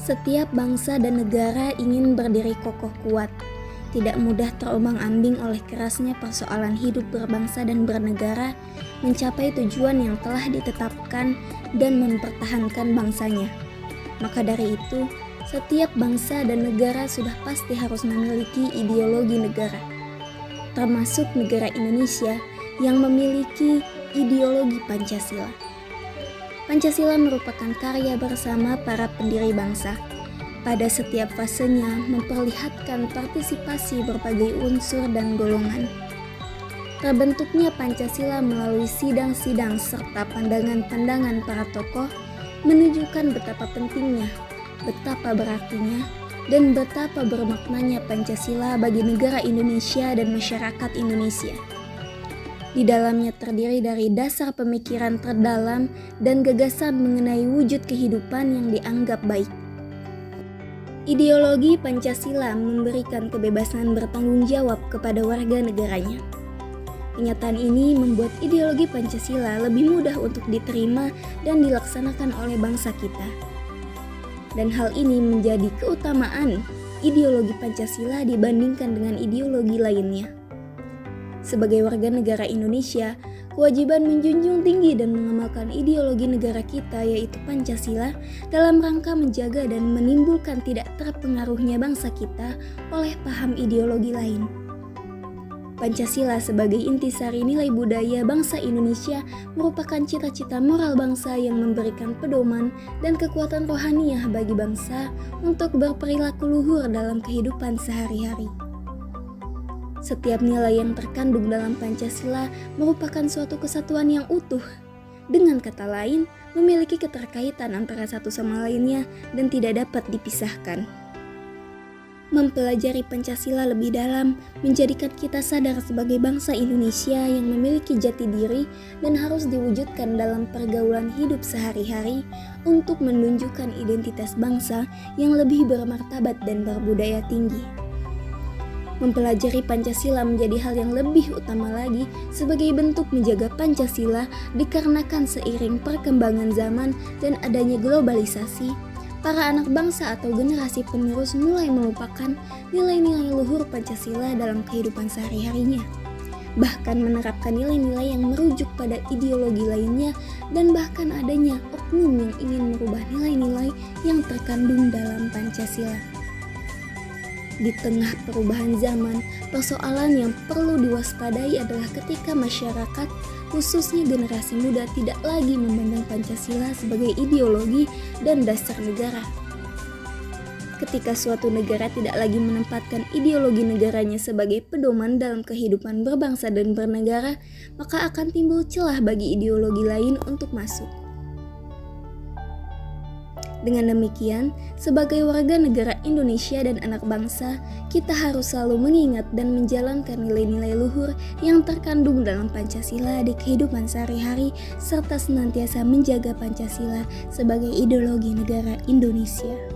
Setiap bangsa dan negara ingin berdiri kokoh kuat, tidak mudah terombang-ambing oleh kerasnya persoalan hidup berbangsa dan bernegara mencapai tujuan yang telah ditetapkan dan mempertahankan bangsanya. Maka dari itu, setiap bangsa dan negara sudah pasti harus memiliki ideologi negara, termasuk negara Indonesia yang memiliki ideologi Pancasila. Pancasila merupakan karya bersama para pendiri bangsa. Pada setiap fasenya memperlihatkan partisipasi berbagai unsur dan golongan. Terbentuknya Pancasila melalui sidang-sidang serta pandangan-pandangan para tokoh menunjukkan betapa pentingnya, betapa berartinya, dan betapa bermaknanya Pancasila bagi negara Indonesia dan masyarakat Indonesia. Di dalamnya terdiri dari dasar pemikiran terdalam dan gagasan mengenai wujud kehidupan yang dianggap baik. Ideologi Pancasila memberikan kebebasan bertanggung jawab kepada warga negaranya. Kenyataan ini membuat ideologi Pancasila lebih mudah untuk diterima dan dilaksanakan oleh bangsa kita. Dan hal ini menjadi keutamaan ideologi Pancasila dibandingkan dengan ideologi lainnya. Sebagai warga negara Indonesia, kewajiban menjunjung tinggi dan mengamalkan ideologi negara kita yaitu Pancasila dalam rangka menjaga dan menimbulkan tidak terpengaruhnya bangsa kita oleh paham ideologi lain. Pancasila sebagai intisari nilai budaya bangsa Indonesia merupakan cita-cita moral bangsa yang memberikan pedoman dan kekuatan rohaniah bagi bangsa untuk berperilaku luhur dalam kehidupan sehari-hari. Setiap nilai yang terkandung dalam Pancasila merupakan suatu kesatuan yang utuh. Dengan kata lain, memiliki keterkaitan antara satu sama lainnya dan tidak dapat dipisahkan. Mempelajari Pancasila lebih dalam menjadikan kita sadar sebagai bangsa Indonesia yang memiliki jati diri dan harus diwujudkan dalam pergaulan hidup sehari-hari untuk menunjukkan identitas bangsa yang lebih bermartabat dan berbudaya tinggi. Mempelajari Pancasila menjadi hal yang lebih utama lagi sebagai bentuk menjaga Pancasila dikarenakan seiring perkembangan zaman dan adanya globalisasi, para anak bangsa atau generasi penerus mulai melupakan nilai-nilai luhur Pancasila dalam kehidupan sehari-harinya, bahkan menerapkan nilai-nilai yang merujuk pada ideologi lainnya dan bahkan adanya oknum yang ingin merubah nilai-nilai yang terkandung dalam Pancasila. Di tengah perubahan zaman, persoalan yang perlu diwaspadai adalah ketika masyarakat, khususnya generasi muda, tidak lagi memandang Pancasila sebagai ideologi dan dasar negara. Ketika suatu negara tidak lagi menempatkan ideologi negaranya sebagai pedoman dalam kehidupan berbangsa dan bernegara, maka akan timbul celah bagi ideologi lain untuk masuk. Dengan demikian, sebagai warga negara Indonesia dan anak bangsa, kita harus selalu mengingat dan menjalankan nilai-nilai luhur yang terkandung dalam Pancasila di kehidupan sehari-hari, serta senantiasa menjaga Pancasila sebagai ideologi negara Indonesia.